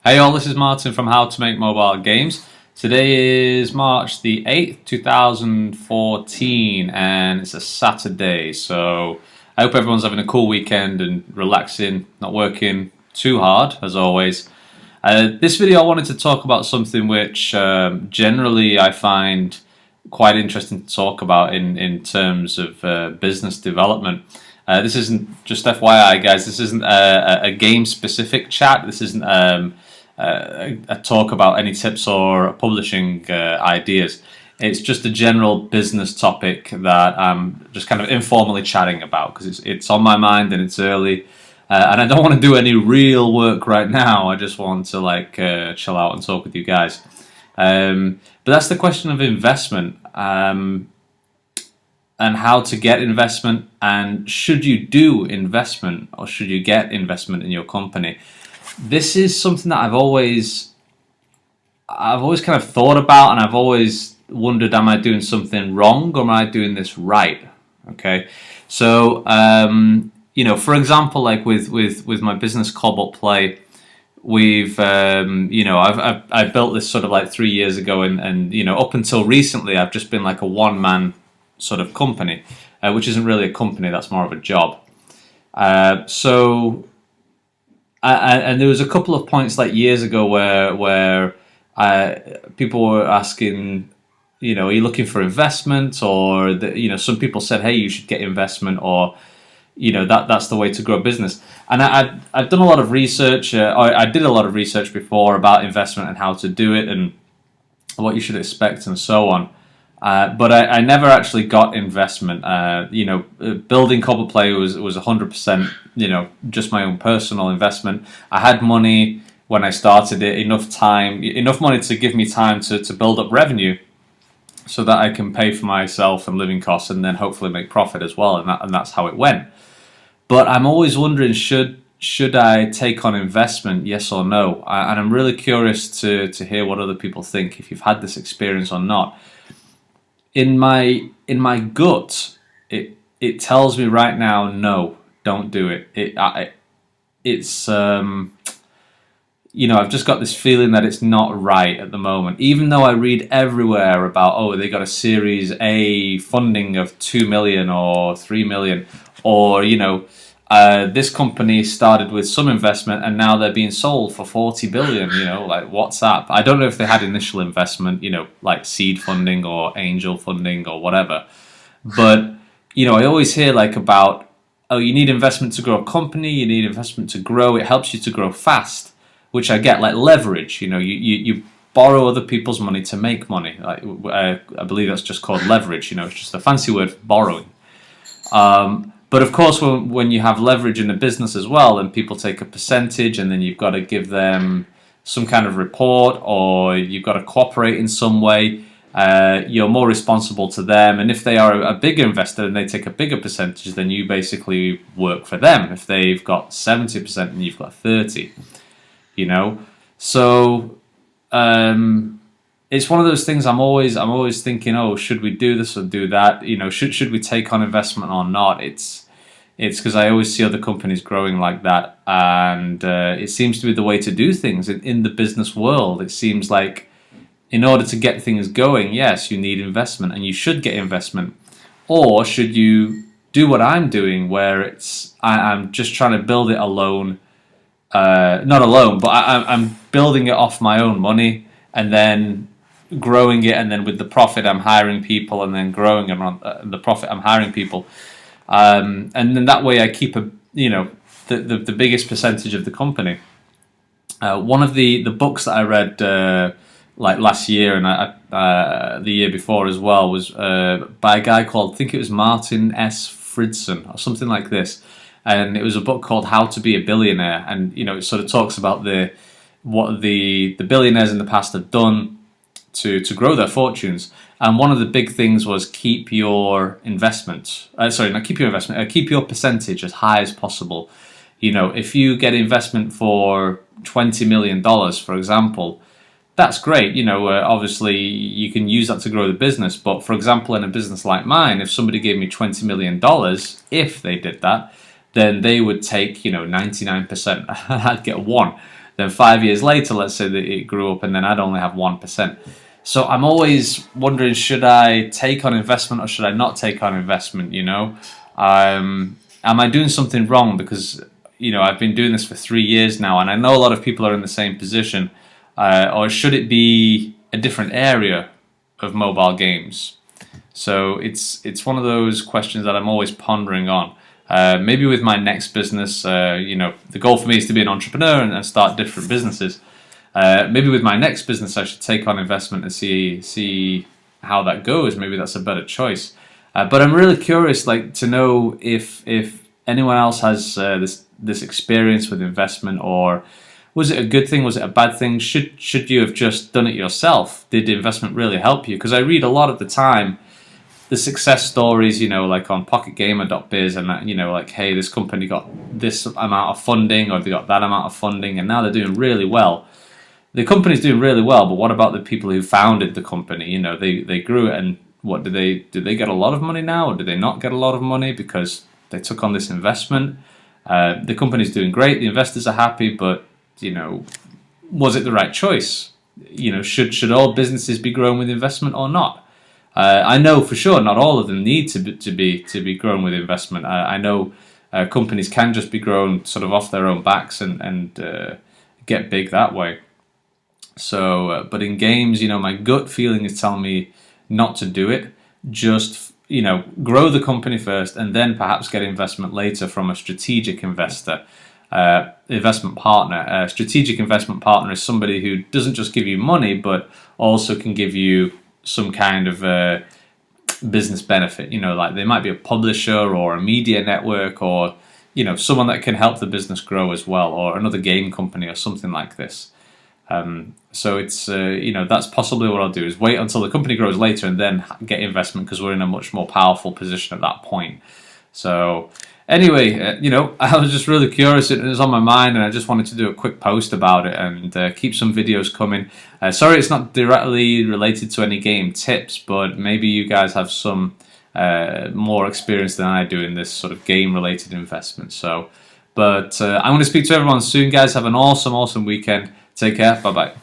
Hey all, this is Martin from How to Make Mobile Games. Today is March the 8th, 2014, and it's a Saturday, so I hope everyone's having a cool weekend and relaxing, not working too hard, as always. This video I wanted to talk about something which generally I find quite interesting to talk about in terms of business development. This isn't, just FYI guys, this isn't a game-specific chat. This isn't a talk about any tips or publishing ideas. It's just a general business topic that I'm just kind of informally chatting about because it's on my mind and it's early. And I don't want to do any real work right now. I just want to chill out and talk with you guys. But that's the question of investment and how to get investment, and should you do investment or should you get investment in your company. This is something that I've always kind of thought about, and I've always wondered, am I doing something wrong or am I doing this right? Okay, so for example, like with my business Cobalt Play, we've I built this sort of like 3 years ago, and up until recently I've just been like a one-man sort of company, which isn't really a company, that's more of a job. And there was a couple of points like years ago where people were asking, are you looking for investment, or some people said, hey, you should get investment, or that's the way to grow a business. And I've done a lot of research. I did a lot of research before about investment and how to do it and what you should expect and so on. But I never actually got investment. Building Cobalt Play was 100%, just my own personal investment. I had money when I started it, enough money to give me time to build up revenue, so that I can pay for myself and living costs, and then hopefully make profit as well. And that's how it went. But I'm always wondering, should I take on investment, yes or no? And I'm really curious to hear what other people think, if you've had this experience or not. In my gut, it tells me right now, no, don't do it. I've just got this feeling that it's not right at the moment. Even though I read everywhere about, they got a Series A funding of 2 million or 3 million, or this company started with some investment and now they're being sold for 40 billion, like WhatsApp. I don't know if they had initial investment, like seed funding or angel funding or whatever. But, I always hear about, you need investment to grow a company, you need investment to grow, it helps you to grow fast, which I get, like leverage. You borrow other people's money to make money. I believe that's just called leverage, it's just a fancy word for borrowing. But of course, when you have leverage in a business as well, and people take a percentage, and then you've got to give them some kind of report, or you've got to cooperate in some way, you're more responsible to them. And if they are a bigger investor and they take a bigger percentage, then you basically work for them. If they've got 70% and you've got 30%, So it's one of those things. I'm always thinking, should we do this or do that? Should we take on investment or not? It's because I always see other companies growing like that, and it seems to be the way to do things in the business world. It seems like in order to get things going, yes, you need investment, and you should get investment. Or should you do what I'm doing, where I'm just trying to build it alone, not alone, but I'm building it off my own money, and then growing it, and then with the profit I'm hiring people, and then growing it on the profit I'm hiring people, and then that way I keep the biggest percentage of the company. One of the books that I read like last year and the year before as well was by a guy called, I think it was Martin S. Fridson or something like this, and it was a book called How to Be a Billionaire, and it sort of talks about what the billionaires in the past have done to grow their fortunes. And one of the big things was keep your investment. Keep your percentage as high as possible. If you get investment for $20 million, for example, that's great. Obviously you can use that to grow the business. But for example, in a business like mine, if somebody gave me $20 million, if they did that, then they would take 99%. I'd get 1. Then 5 years later, let's say that it grew up and then I'd only have 1%. So I'm always wondering, should I take on investment or should I not take on investment, Am I doing something wrong? Because, I've been doing this for 3 years now, and I know a lot of people are in the same position. Or should it be a different area of mobile games? So it's one of those questions that I'm always pondering on. Maybe with my next business, the goal for me is to be an entrepreneur and start different businesses. Maybe with my next business, I should take on investment and see how that goes. Maybe that's a better choice. But I'm really curious, to know if anyone else has this experience with investment, or was it a good thing? Was it a bad thing? Should you have just done it yourself? Did the investment really help you? Because I read a lot of the time the success stories, like on pocketgamer.biz, and hey, this company got this amount of funding, or they got that amount of funding, and now they're doing really well. The company's doing really well, but what about the people who founded the company? They grew it, and what did they get a lot of money now, or did they not get a lot of money because they took on this investment? The company's doing great, the investors are happy, but was it the right choice? Should all businesses be grown with investment or not? I know for sure not all of them need to be grown with investment. I know companies can just be grown sort of off their own backs and get big that way. So, but in games, my gut feeling is telling me not to do it. Just grow the company first, and then perhaps get investment later from a strategic investor. Investment partner. A strategic investment partner is somebody who doesn't just give you money, but also can give you some kind of business benefit. They might be a publisher or a media network, or someone that can help the business grow as well, or another game company or something like this. So it's that's possibly what I'll do, is wait until the company grows later and then get investment, because we're in a much more powerful position at that point. So anyway, I was just really curious. It was on my mind, and I just wanted to do a quick post about it and keep some videos coming. Sorry, it's not directly related to any game tips, but maybe you guys have some more experience than I do in this sort of game-related investment. So, but I'm going to speak to everyone soon, guys. Have an awesome weekend. Take care. Bye-bye.